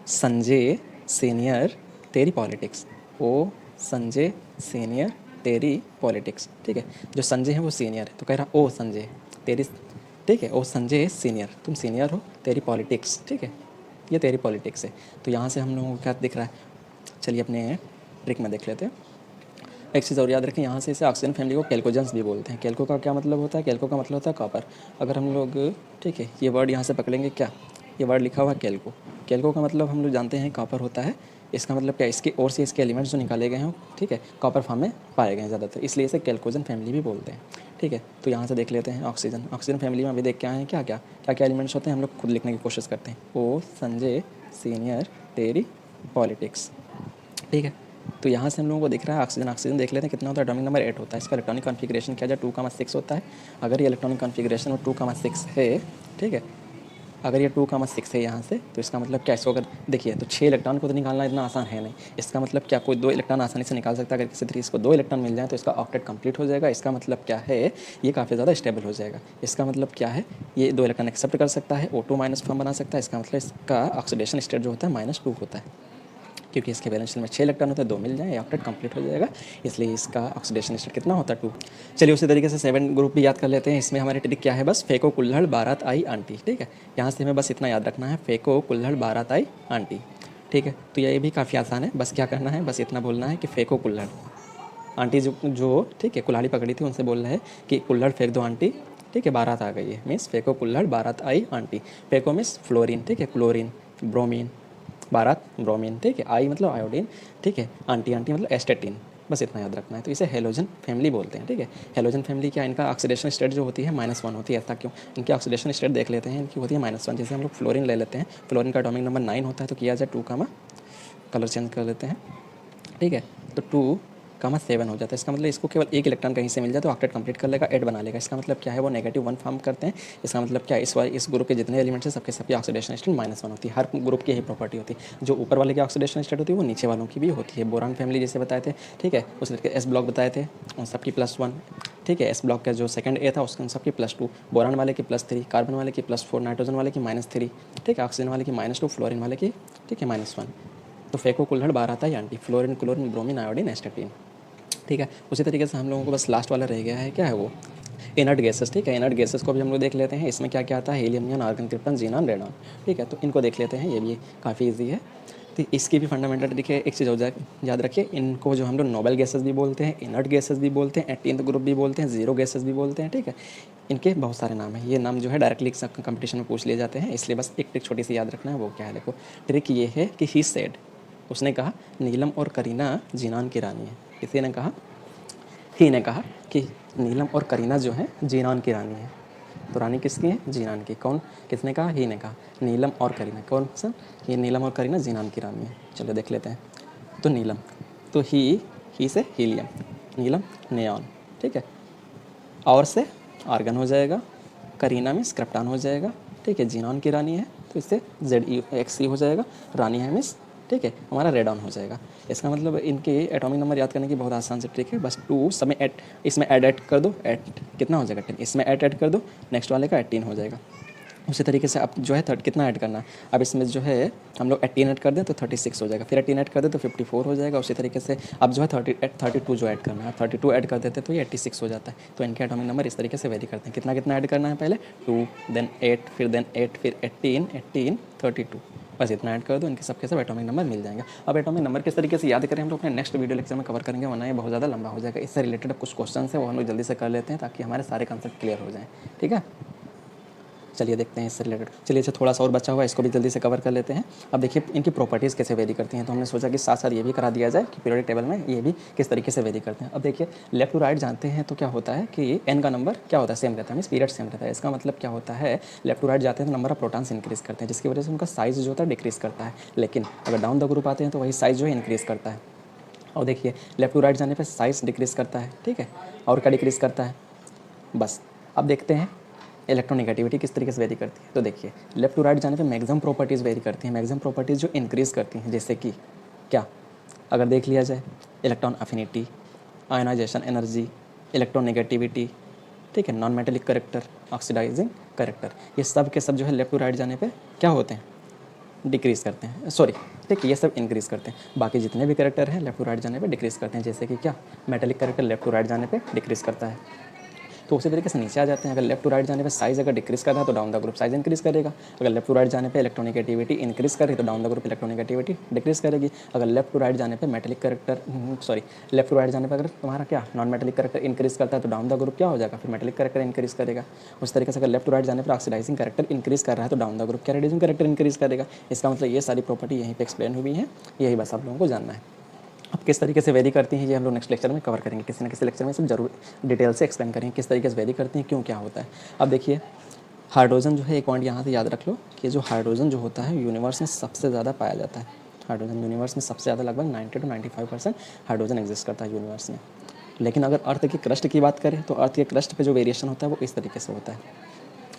संजय सीनियर तेरी पॉलिटिक्स, ओ संजय सीनियर तेरी पॉलिटिक्स। ठीक है, जो संजय है वो सीनियर है, तो कह रहा ओ संजय तेरी, ठीक है, ओ संजय सीनियर, तुम सीनियर हो, तेरी पॉलिटिक्स, ठीक है, ये तेरी पॉलिटिक्स है। तो यहाँ से हम लोगों को क्या दिख रहा है, चलिए अपने ट्रिक में देख लेते हैं। एक चीज़ और याद रखें, यहाँ से इसे ऑक्सीजन फैमिली को कैल्कोजेंस भी बोलते हैं। कैल्को का क्या मतलब होता है, कैल्को का मतलब होता है कॉपर। अगर हम लोग, ठीक है, ये वर्ड यहाँ से पकड़ेंगे क्या, ये वर्ड लिखा हुआ है कैल्को। कैल्को का मतलब हम लोग जानते हैं कॉपर होता है। इसका मतलब क्या, इसके और से इसके एलिमेंट्स जो निकाले गए हैं, ठीक है, कॉपर फॉर्म में पाए गए हैं ज़्यादातर, इसलिए इसे कैल्कोजन फैमिली भी बोलते हैं। ठीक है, तो यहाँ से देख लेते हैं ऑक्सीजन। ऑक्सीजन फैमिली में अभी देख के आए हैं क्या क्या क्या क्या एलिमेंट्स होते हैं, हम लोग खुद लिखने की कोशिश करते हैं। ओ संजय सीनियर तेरी पॉलिटिक्स। ठीक है, तो यहाँ से हम लोगों को दिख रहा है ऑक्सीजन। ऑक्सीजन देख लेते हैं कितना होता है, एटॉमिक नंबर 8 होता है। इसका इलेक्ट्रॉनिक कॉन्फिगरेशन क्या है, 2,6 होता है। अगर ये इलेक्ट्रॉनिक कॉन्फिगरेशन 2,6 है, ठीक है, अगर ये 2,6 है यहाँ से, तो इसका मतलब क्या, इसको अगर देखिए तो 6 इलेक्ट्रॉन को तो निकालना इतना आसान है नहीं। इसका मतलब क्या, कोई 2 इलेक्ट्रॉन आसानी से निकाल सकता है। अगर किसी तरीके इसको 2 इलेक्ट्रॉन मिल जाए तो इसका ऑक्टेट कंप्लीट हो जाएगा। इसका मतलब क्या है, ये काफ़ी ज़्यादा स्टेबल हो जाएगा। इसका मतलब क्या है, ये 2 इलेक्ट्रॉन एक्सेप्ट कर सकता है, O2 माइनस फॉर्म बना सकता है। इसका मतलब इसका ऑक्सीडेशन स्टेट जो होता है -2 होता है, क्योंकि इसके बैलेंस शेल में 6 इलेक्ट्रॉन होते हैं, 2 मिल जाए ऑक्टेट कंप्लीट हो जाएगा। इसलिए इसका ऑक्सीडेशन स्टेट कितना होता है, 2। चलिए उसी तरीके से 7 ग्रुप भी याद कर लेते हैं। इसमें हमारी ट्रिक क्या है, बस फेंको कुल्हड़ बारात आई आंटी। ठीक है, यहाँ से हमें बस इतना याद रखना है, फेंको कुल्हड़ बारात आई आंटी। ठीक है, तो ये भी काफ़ी आसान है, बस क्या करना है, बस इतना बोलना है कि फेंको कुल्हड़ आंटी, जो ठीक है कुल्हाड़ी पकड़ी थी उनसे बोल रहा है कि कुल्हड़ फेंक दो आंटी। ठीक है, बारात आ गई है, मीन्स फेंको कुल्हड़ बारात आई आंटी। फेंको मीन्स फ्लोरीन, ठीक है, क्लोरीन, ब्रोमीन, बारात ब्रोमीन, ठीक है, आई मतलब आयोडीन, ठीक है, आंटी आंटी मतलब एस्टेटिन। बस इतना याद रखना है। तो इसे हेलोजन फैमिली बोलते हैं। ठीक है, हेलोजन फैमिली क्या, इनका ऑक्सीडेशन स्टेट जो होती है -1 होती है। ऐसा क्यों, इनकी ऑक्सीडेशन स्टेट देख लेते हैं, इनकी होती है -1। जैसे हम लोग फ्लोरीन ले लेते हैं, फ्लोरीन का एटॉमिक नंबर 9 होता है, तो किया जाए 2, कलर चेंज कर लेते हैं। ठीक है, तो 2,7 हो जाता है। इसका मतलब इसको केवल एक इलेक्ट्रॉन कहीं से मिल जाए तो ऑक्टेट कंप्लीट कर लेगा, 8 बना लेगा। इसका मतलब क्या है, वो -1 फॉर्म करते हैं। इसका मतलब क्या है, इस ग्रुप के जितने एलिमेंट्स हैं सबके सबकी ऑक्सीडेशन स्टेट -1 होती है। हर ग्रुप की यही प्रॉपर्टी होती है, जो ऊपर वाले की ऑक्सीडेशन स्टेट होती है वो नीचे वालों की भी होती है। बोरान फैमिली जैसे बताए थे, ठीक है, उस तरीके एस ब्लॉक बताए थे, उन सबकी +1। ठीक है, एस ब्लॉक का जो सेकंड ए था उसके उन सबकी +2, बोरान वाले की +3, कार्बन वाले की +4, नाइट्रोजन वाले की -3, ठीक है, ऑक्सीजन वाले की -2, फ्लोरीन वाले की, ठीक है, -1। तो फेंको कुल्हड़ बारात आई aunty, fluorine, chlorine, bromine, iodine, astatine. ठीक है, उसी तरीके से हम लोगों को बस लास्ट वाला रह गया है, क्या है वो, इनर्ट गैसेस। ठीक है, इनर्ट गैसेस को भी हम लोग देख लेते हैं। इसमें क्या क्या आता है, helium, neon, argon, krypton, xenon, radon. ठीक है, तो इनको देख लेते हैं, ये भी काफ़ी ईजी है। तो इसकी भी फंडामेंटल ट्रिक है। एक चीज़ हो जाए याद रखिए, इनको जो हम लोग नोबल गैसेस भी बोलते हैं, इनर्ट गैसेस भी बोलते हैं, 18th ग्रुप भी बोलते हैं, जीरो गैसेस भी बोलते हैं। ठीक है, इनके बहुत सारे नाम हैं। ये नाम जो है डायरेक्टली कंपटीशन में पूछ लिए जाते हैं, इसलिए बस एक ट्रिक छोटी सी याद रखना है, वो क्या है, देखो ट्रिक ये है कि ही सेड, उसने कहा नीलम और करीना जीनान की रानी है। किसी ने कहा, ही ने कहा कि नीलम और करीना जो है जीनान की रानी है। तो रानी किसकी है? जीनान की। कौन? किसने कहा? ही ने कहा। नीलम और करीना, कौन सा? ये नीलम और करीना जीनान की रानी है। चलो देख लेते हैं। तो नीलम, तो ही से हीलियम, नीलम नेऑन, ठीक है। और से आर्गन हो जाएगा, करीना में स्क्रिप्टान हो जाएगा, ठीक है। जीनान की रानी है तो इससे ZeXe हो जाएगा, रानी है मिस, ठीक है, हमारा रेडॉन हो जाएगा। इसका मतलब इनके एटॉमिक नंबर याद करने की बहुत आसान से ट्रिक है, बस 2 समय ऐड, इसमें ऐड कर दो, ऐड कितना हो जाएगा 10, इसमें ऐड कर दो, नेक्स्ट वाले का 18 हो जाएगा। उसी तरीके से अब जो है कितना ऐड करना है, अब इसमें जो है हम लोग 18 ऐड कर दें तो 36 हो जाएगा, फिर 18 ऐड कर दें तो 54 हो जाएगा। उसी तरीके से अब जो है 32 जो ऐड करना है, 32 ऐड कर देते तो ये 86 हो जाता है। तो इनके एटॉमिक नंबर इस तरीके से वेरी करते हैं। कितना कितना ऐड करना है, पहले 2, देन 8, फिर 8, फिर 18, 32, बस इतना ऐड कर दो, इनके सबके सब एटॉमिक नंबर मिल जाएंगे। अब एटॉमिक नंबर किस तरीके से याद करें हम लोग अपने नेक्स्ट वीडियो लेक्चर में कवर करेंगे, वरना ये बहुत ज़्यादा लंबा हो जाएगा। इससे रिलेटेड कुछ क्वेश्चन है वो हम लोग जल्दी से कर लेते हैं ताकि हमारे सारे कॉन्सेप्ट क्लियर हो जाएँ, ठीक है। चलिए देखते हैं इससे रिलेटेड। चलिए अच्छा थोड़ा सा और बचा हुआ है, इसको भी जल्दी से कवर कर लेते हैं। अब देखिए इनकी प्रॉपर्टीज़ कैसे वेरी करती हैं, तो हमने सोचा कि साथ साथ ये भी करा दिया जाए कि पीरियोडिक टेबल में ये भी किस तरीके से वेरी करते हैं। अब देखिए लेफ्ट टू राइट जानते हैं तो क्या होता है कि n का नंबर क्या होता है, सेम रहता है, मीन्स पीरियड सेम रहता है। इसका मतलब क्या होता है, लेफ्ट टू राइट जाते हैं तो नंबर ऑफ प्रोटॉन्स इंक्रीज़ करते हैं, जिसकी वजह से उनका साइज़ जो होता है डिक्रीज़ करता है। लेकिन अगर डाउन द ग्रुप आते हैं तो वही साइज़ जो है इंक्रीज़ करता है। और देखिए लेफ्ट टू राइट जाने पर साइज़ डिक्रीज़ करता है, ठीक है, और क्या डिक्रीज़ करता है, बस। अब देखते हैं इलेक्ट्रोनेगेटिविटी किस तरीके से वेरी करती है। तो देखिए लेफ्ट टू राइट जाने पे मैक्सिमम प्रॉपर्टीज़ वेरी करती हैं, मैक्सिमम प्रॉपर्टीज़ जो इंक्रीज़ करती हैं, जैसे कि क्या, अगर देख लिया जाए electron affinity, ionisation energy, electronegativity, ठीक है, non metallic character, oxidising character, ये सब के सब जो है लेफ्ट टू राइट जाने पे क्या होते हैं, डिक्रीज़ करते हैं, सॉरी, ठीक है, ये सब इंक्रीज़ करते हैं। बाकी जितने भी करेक्टर हैं लेफ्ट टू राइट जाने पे डिक्रीज़ करते हैं, जैसे कि क्या, metallic character left to right जाने पे डिक्रीज़ करता है। तो उसी तरीके से नीचे आ जाते हैं। अगर लेफ्ट टू राइट जाने पे साइज़ अगर डिक्रीज़ कर रहा है तो down the group size increase करेगा। अगर लेफ्ट टू राइट जाने पे इलेक्ट्रोनेगेटिविटी इंक्रीज़ कर रही तो down the group electronegativity decrease करेगी। अगर लेफ्ट टू राइट जाने पे metallic character, sorry, left to right जाने पर अगर तुम्हारा क्या नॉन मेटेलिक करेक्टर इंक्रीज़ करता है तो डाउन द ग्रुप क्या हो जाएगा, फिर मेटेलिक करेक्टर इंक्रीज़ करेगा। उस तरीके से अगर लेफ्ट टू राइट जाने पर ऑक्सीडाइजिंग करेक्टर इंक्रीज़ कर रहा है तो डाउन द ग्रुप क्या रेड्यूसिंग करेक्टर इंक्रीज़ करेगा। इसका मतलब ये सारी प्रॉपर्टी यहीं पर एक्सप्लेन हुई है, यही बस आप लोगों को जानना है। अब किस तरीके से वेरी करती हैं ये हम लोग नेक्स्ट लेक्चर में कवर करेंगे, किसी न किसी लेक्चर में सब जरूर डिटेल से एक्सप्लेन करेंगे किस तरीके से वेरी करती हैं, क्यों, क्या होता है। अब देखिए हाइड्रोजन जो है, एक पॉइंट यहाँ से याद रख लो कि जो हाइड्रोजन जो होता है यूनिवर्स में सबसे ज़्यादा पाया जाता है। हाइड्रोजन यूनिवर्स में सबसे ज़्यादा लगभग 90 to 95% हाइड्रोजन एग्जिस्ट करता है यूनिवर्स में। लेकिन अगर अर्थ के क्रस्ट की बात करें तो अर्थ के क्रस्ट पे जो वेरिएशन होता है वो इस तरीके से होता है,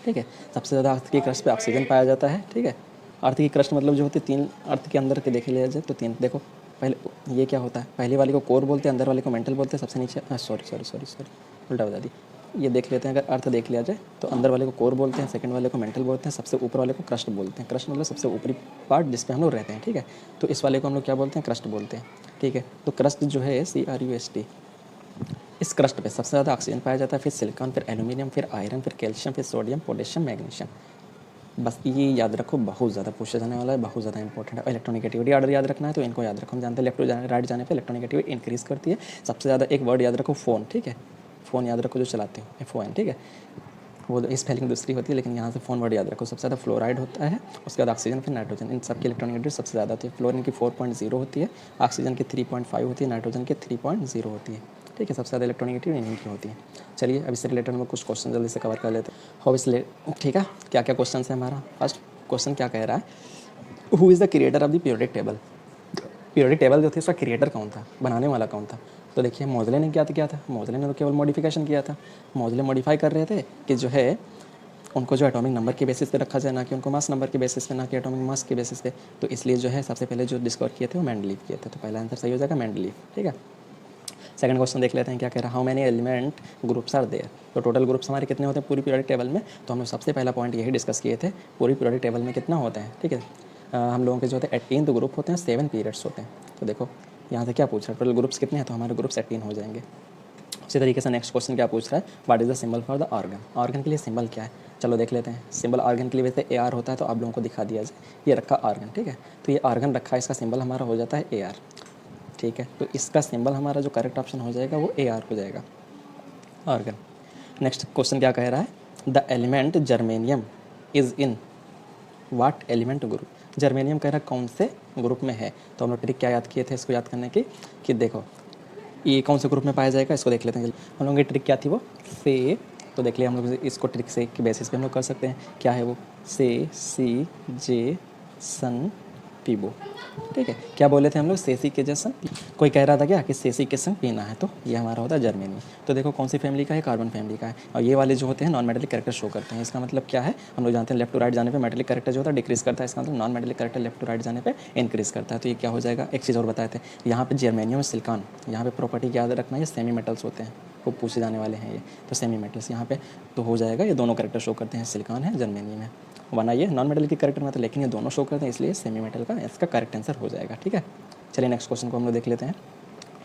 ठीक है। सबसे ज़्यादा अर्थ के क्रस्ट पे ऑक्सीजन पाया जाता है, ठीक है। अर्थ की क्रस्ट मतलब जो होती है 3 अर्थ के अंदर के देखे लिया जाए तो 3, देखो पहले ये क्या होता है, पहले वाले को कोर बोलते हैं, अंदर वाले को मेंटल बोलते हैं, सबसे नीचे सॉरी उल्टा बता दी। ये देख लेते हैं, अगर अर्थ देख लिया जाए तो अंदर वाले को कोर बोलते हैं, सेकंड वाले को मेंटल बोलते हैं, सबसे ऊपर वाले को क्रस्ट बोलते हैं। क्रस्ट मतलब सबसे ऊपरी पार्ट जिस पे हम लोग रहते हैं, ठीक है। तो इस वाले को हम लोग क्या बोलते हैं, क्रस्ट बोलते हैं, ठीक है। तो क्रस्ट जो है CRUST, इस क्रस्ट पे सबसे ज़्यादा ऑक्सीजन पाया जाता है, फिर सिलिकॉन, फिर एल्यूमिनियम, फिर आयरन, फिर कैल्शियम, फिर सोडियम, पोटेशियम, मैग्नीशियम। बस ये याद रखो, बहुत ज़्यादा पूछा जाने वाला है, बहुत ज़्यादा इंपॉर्टेंट है। इलेक्ट्रोनेगेटिविटी ऑर्डर याद रखना है तो इनको याद रखो। हम जानते हैं लेफ्ट टू राइट जाने पे इलेक्ट्रोनेगेटिविटी इंक्रीज़ करती है। सबसे ज़्यादा एक वर्ड याद रखो, फ़ोन, ठीक है। फ़ोन याद रखो जो चलाते हो, FON, ठीक है। वो स्पेलिंग दूसरी होती है लेकिन यहाँ से फ़ोन वर्ड याद रखो। सबसे ज़्यादा फ्लोराइड होता है, उसके बाद ऑक्सीजन, फिर नाइट्रोजन, इन सब की इलेक्ट्रोनेगेटिविटी सबसे ज़्यादा होती है। फ्लोरीन की 4.0 होती है, ऑक्सीजन की 3.5 होती है, नाइट्रोजन की 3.0 होती है, ठीक है। सबसे ज़्यादा इलेक्ट्रोनेगेटिव इन्हीं की होती है। चलिए अब इससे रिलेटेड हम कुछ क्वेश्चन जल्दी से कवर कर लेते हैं। हाउ इस, ठीक है, क्या क्या क्वेश्चन है हमारा। फर्स्ट क्वेश्चन क्या कह रहा है, who is the creator of the periodic table. Periodic table जो थी उसका क्रिएटर कौन था, बनाने वाला कौन था। तो देखिए मोज़ले ने क्या था, मोज़ले ने तो केवल मॉडिफिकेशन किया था। मोज़ले मॉडिफाई कर रहे थे कि जो है उनको जो एटॉमिक नंबर के बेसिस पे रखा जाए, ना कि उनको मास नंबर के बेसिस पे, ना कि एटॉमिक मास के बेसिस पे। तो इसलिए जो है सबसे पहले जो डिस्कवर किए थे वो मेंडलीव किए थे। तो पहला आंसर सही हो जाएगा मेंडलीव, ठीक है। सेकंड क्वेश्चन देख लेते हैं क्या कह रहा है, how many element groups are there. तो टोटल ग्रुप्स हमारे कितने होते हैं पूरी पीरियोडिक टेबल में। तो हमने सबसे पहला पॉइंट यही डिस्कस किए थे, पूरी पीरियोडिक टेबल में कितना होते हैं, ठीक है। हम लोगों के जो होते हैं 18 ग्रुप होते हैं, 7 पीरियड्स होते हैं। तो देखो यहाँ से क्या पूछ रहा है, टोटल ग्रुप्स कितने हैं, तो हमारे ग्रुप्स 18 हो जाएंगे। उसी तरीके से नेक्स्ट क्वेश्चन क्या पूछ रहा है, what is the symbol for the organ. Organ के लिए सिंबल क्या है, चलो देख लेते हैं। सिंबल ऑर्गन के लिए वैसे AR होता है, तो आप लोगों को दिखा दिया जाए। ये रखा ऑर्गन, ठीक है। तो ये ऑर्गन रखा है, इसका सिंबल हमारा हो जाता है AR, ठीक है। तो इसका सिंबल हमारा जो करेक्ट ऑप्शन हो जाएगा वो AR हो जाएगा, ऑर्गन। नेक्स्ट क्वेश्चन क्या कह रहा है, the element germanium is in what element group. Germanium कह रहा है कौन से ग्रुप में है। तो हम लोग ट्रिक क्या याद किए थे इसको याद करने की, कि देखो ये कौन से ग्रुप में पाया जाएगा, इसको देख लेते हैं। हम लोगों की ट्रिक क्या थी वो, से, तो देख लिया हम लोग इसको ट्रिक से के बेसिस पे हम लोग कर सकते हैं। क्या है वो, से, सी, जे, सन, पीबो। ठीक है, क्या बोले थे हम लोग, सेसी के जैसन। कोई कह रहा था क्या कि सेसी के संग पीना है, तो ये हमारा होता है जर्मेनियम। तो देखो कौन सी फैमिली का है, कार्बन फैमिली का है। और ये वाले जो होते हैं नॉन मेटेलिक कैरेक्टर शो करते हैं। इसका मतलब क्या है, हम लोग जानते हैं लेफ्ट टू राइट जाने पे मेटेलिक कैरेक्टर जो होता है डिक्रीज करता है, इसका मतलब non metallic character left to right जाने पे इंक्रीज करता है। तो ये क्या हो जाएगा, एक चीज़ और बताए थे, यहाँ पे जर्मेनियम और सिलिकॉन, यहाँ पे प्रॉपर्टी क्या याद रखना है, ये सेमी मेटल्स होते हैं, वो पूछे जाने वाले हैं ये। तो सेमी मेटल्स यहाँ पे तो हो जाएगा, ये दोनों कैरेक्टर शो करते हैं, सिलिकॉन है, जर्मेनियम है। वरना ये नॉन मेटल की कैरेक्टर में था, लेकिन ये दोनों शो करते हैं, इसलिए सेमी मेटल का इसका करेक्ट आंसर हो जाएगा। ठीक है, चलिए नेक्स्ट क्वेश्चन को हम लोग देख लेते हैं।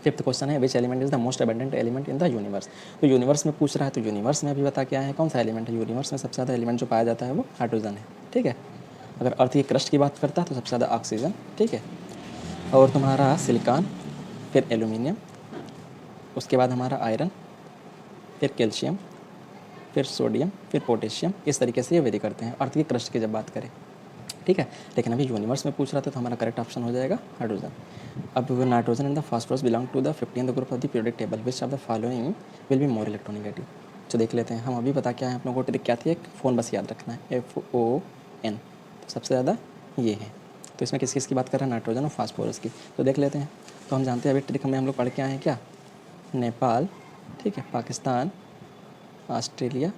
फिफ्थ क्वेश्चन है, which element is the most abundant element in the universe. तो यूनिवर्स में पूछ रहा है, तो यूनिवर्स में अभी बता के आए हैं कौन सा एलिमेंट है। यूनिवर्स में सबसे ज़्यादा एलिमेंट जो पाया जाता है वो हाइड्रोजन है। ठीक है, अगर अर्थ की क्रस्ट की बात करता है तो सबसे ज़्यादा ऑक्सीजन। ठीक है, और तुम्हारा सिलिकॉन, फिर एल्यूमिनियम, उसके बाद हमारा आयरन, फिर कैल्शियम, फिर सोडियम, फिर पोटेशियम। इस तरीके से ये वेरी करते हैं अर्थ की क्रस्ट की जब बात करें। ठीक है, लेकिन अभी यूनिवर्स में पूछ रहा था तो हमारा करेक्ट ऑप्शन हो जाएगा हाइड्रोजन। अब nitrogen and the phosphorus belong to the 15th group of the periodic table, which of the following will be more electronegative. तो देख लेते हैं, हम अभी बता क्या है आप लोगों को, ट्रिक क्या थी, एक फ़ोन बस याद रखना है, FON। तो सबसे ज़्यादा ये है। तो इसमें किस किस की बात कर रहे हैं, नाइट्रोजन और फास्फोरस की। तो देख लेते हैं, तो हम जानते हैं अभी ट्रिक में हम लोग पढ़ के आए हैं क्या, नेपाल, ठीक है, पाकिस्तान, ऑस्ट्रेलिया,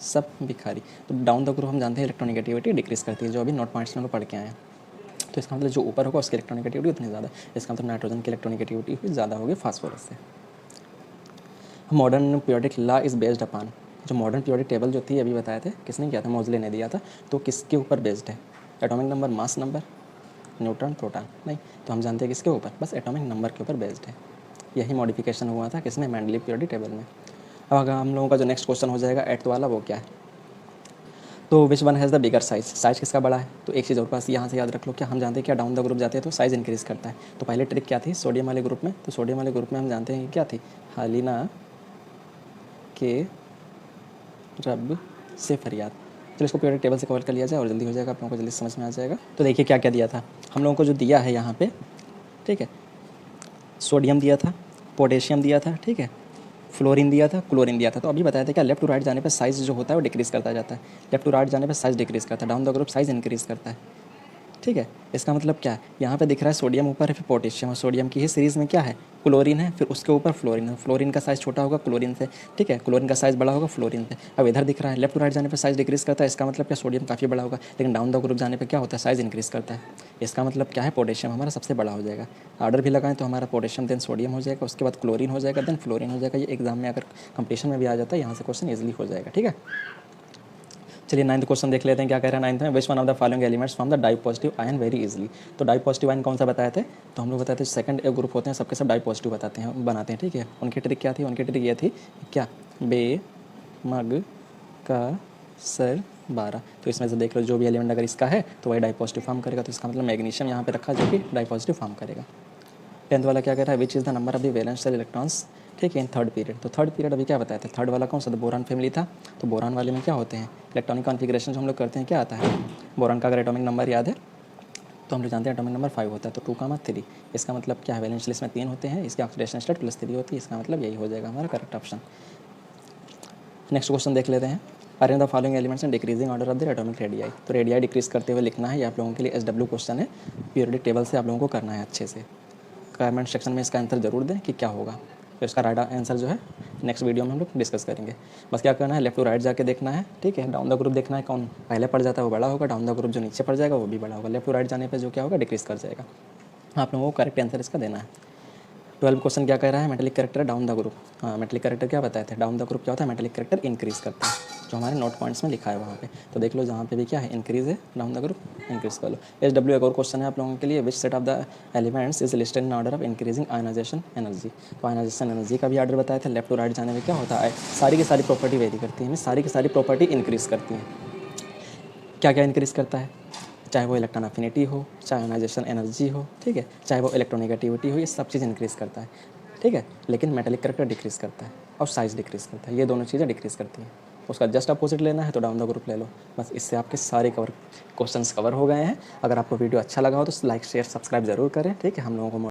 सब भिखारी। तो डाउन द ग्रुप हम जानते हैं इलेक्ट्रोनेगेटिविटी डिक्रीज करती है, जो अभी नोट पॉइंट्स में हम लोग पढ़ के आए हैं। तो इसका मतलब जो ऊपर होगा उसकी इलेक्ट्रोनेगेटिविटी उतनी ज़्यादा, इसका मतलब नाइट्रोजन की इलेक्ट्रोनेगेटिविटी भी ज़्यादा होगी फास्फोरस से। Modern periodic law is based upon, जो मॉडर्न पीरियोडिक टेबल जो थी अभी बताए थे, किसने किया था, मोजले ने दिया था। तो किसके ऊपर बेस्ड है, atomic number, mass number, neutron, proton, नहीं। तो हम जानते हैं किसके ऊपर, बस एटॉमिक नंबर के ऊपर बेस्ड है। यही मॉडिफिकेशन हुआ था किसमें, मेंडलीव पीरियोडिक टेबल में। अब अगर हम लोगों का जो नेक्स्ट क्वेश्चन हो जाएगा एट्थ वाला, वो क्या है, तो which one has the bigger size, size किसका बड़ा है। तो एक चीज़ और पास यहाँ से याद रख लो, क्या हम जानते हैं क्या, डाउन द ग्रुप जाते हैं तो साइज़ इंक्रीज़ करता है। तो पहले ट्रिक क्या थी, सोडियम वाले ग्रुप में, तो सोडियम वाले ग्रुप में हम जानते हैं कि क्या थी, हालिना के रब से फरियाद। चलो इसको पीरियोडिक टेबल से कवर कर लिया जाए और जल्दी हो जाएगा, आप लोगों को जल्दी समझ में आ जाएगा। तो देखिए क्या क्या दिया था हम लोगों को, जो दिया है यहाँ पे, ठीक है, सोडियम दिया था, पोटेशियम दिया था, ठीक है, फ्लोरीन दिया था, क्लोरीन दिया था। तो अभी बताया था क्या, लेफ्ट टू राइट जाने पर साइज़ जो होता है वो डिक्रीज़ करता जाता है, लेफ्ट टू राइट जाने पर साइज़ डिक्रीज़ करता है, down the group size increase करता है। ठीक है, इसका मतलब क्या है, यहाँ पे दिख रहा है सोडियम ऊपर है, फिर पोटेशियम, और सोडियम की ही सीरीज़ में क्या है, क्लोरीन है, फिर उसके ऊपर फ्लोरीन है। फ्लोरीन का साइज़ छोटा होगा क्लोरीन से, ठीक है, क्लोरीन का साइज़ बड़ा होगा फ्लोरीन से। अब इधर दिख रहा है लेफ्ट टू राइट जाने पर साइज़ डिक्रीज़ करता है, इसका मतलब क्या, सोडियम काफ़ी बड़ा होगा, लेकिन डाउन द ग्रुप जाने पर क्या होता है, साइज़ इंक्रीज़ करता है। इसका मतलब क्या है, पोटेशियम हमारा सबसे बड़ा हो जाएगा। ऑर्डर भी लगाएं तो हमारा पोटेशियम देन सोडियम हो जाएगा, उसके बाद क्लोरीन हो जाएगा, देन फ्लोरीन हो जाएगा। ये एग्जाम में अगर कंपटीशन में भी आ जाता है, यहाँ से क्वेश्चन ईजिली हो जाएगा। ठीक है, चलिए नाइन्थ क्वेश्चन देख लेते हैं, क्या कह रहा है नाइन्थ में, which one of the following elements from the di positive ion very easily. तो डाई पॉजिटिव आयन कौन सा बताए थे, तो हम लोग बताते हैं सेकंड ग्रुप होते हैं सबके सब डाई पॉजिटिव बताते हैं, बनाते हैं। ठीक है, उनकी ट्रिक क्या थी, उनकी ट्रिक ये थी क्या, बे, मग, का, सर, 12। तो इसमें से देख लो जो भी एलिमेंट अगर इसका है तो वही डाई पॉजिटिव फॉर्म करेगा। तो इसका मतलब मैग्नीशियम यहाँ पे रखा जो कि डाई पॉजिटिव फॉर्म करेगा। टेंथ वाला क्या कह रहा है, which is the number of the valence shell electrons, ठीक है, इन थर्ड पीरियड। तो थर्ड पीरियड अभी क्या बताया था, थर्ड वाला कौन सा, तो बोरान फैमिली था। तो बोरान वाले में क्या होते हैं, इलेक्ट्रॉनिक कॉन्फिगरेशन जो हम लोग करते हैं क्या आता है, बोरान का अगर एटॉमिक नंबर याद है तो हम लोग जानते हैं एटॉमिक नंबर 5 होता है, तो 2, 3। इसका मतलब क्या है, वैलेंस लिस्ट में 3 होते हैं, इसके ऑक्सीडेशन स्टेट +3 होती है, इसका मतलब यही हो जाएगा हमारा करेक्ट ऑप्शन। नेक्स्ट क्वेश्चन देख लेते हैं, arrange the following elements in decreasing order of the atomic radii. तो रेडियाई डिक्रीज करते हुए लिखना है, ये आप लोगों के लिए SW क्वेश्चन है, पीरियोडिक टेबल से आप लोगों को करना है अच्छे से। कमेंट सेक्शन में इसका आंसर ज़रूर दें कि क्या होगा। तो इसका राइट आंसर जो है नेक्स्ट वीडियो में हम लोग डिस्कस करेंगे। बस क्या करना है, लेफ्ट टू राइट जाके देखना है, ठीक है, डाउन द ग्रुप देखना है, कौन पहले पड़ जाता है वो बड़ा होगा, डाउन द ग्रुप जो नीचे पड़ जाएगा वो भी बड़ा होगा, लेफ्ट टू राइट जाने पे जो क्या होगा डिक्रीज कर जाएगा। आप लोगों को करेक्ट आंसर इसका देना है। 12 क्वेश्चन क्या कह रहा है, metallic character down the group. हाँ, मेटेलिक कैरेक्टर क्या बताए थे, डाउन द ग्रुप क्या होता है, मेटेलिक कैरेक्टर इंक्रीज़ करता है, जो हमारे नोट पॉइंट्स में लिखा है वहाँ पे। तो देख लो जहाँ पे भी क्या है, इंक्रीज़ है, डाउन द ग्रुप इंक्रीज़ कर लो। SW एक और क्वेश्चन है आप लोगों के लिए, which set of the elements is listed in order of increasing ionisation energy. तो आयनाइजेशन एनर्जी का भी ऑर्डर बताया था, लेफ्ट टू राइट जाने में क्या होता है, सारी की सारी प्रॉपर्टी वेरी करती है, सारी की सारी प्रॉपर्टी इंक्रीज़ करती हैं। क्या क्या इंक्रीज़ करता है, चाहे वो इलेक्ट्रॉन अफिनिटी हो, चाहे आयनाइजेशन एनर्जी हो, ठीक है, चाहे वो इलेक्ट्रोनेगेटिविटी हो, ये सब चीज़ इंक्रीज़ करता है। ठीक है, लेकिन मेटेलिक कैरेक्टर डिक्रीज़ करता है और साइज़ डिक्रीज़ करता है, ये दोनों चीज़ें डिक्रीज़ करती हैं। उसका जस्ट अपोजिट लेना है तो डाउन द ग्रुप ले लो। बस इससे आपके सारे क्वेश्चंस कवर हो गए हैं। अगर आपको वीडियो अच्छा लगा हो तो लाइक शेयर सब्सक्राइब ज़रूर करें, ठीक है। हम लोगों को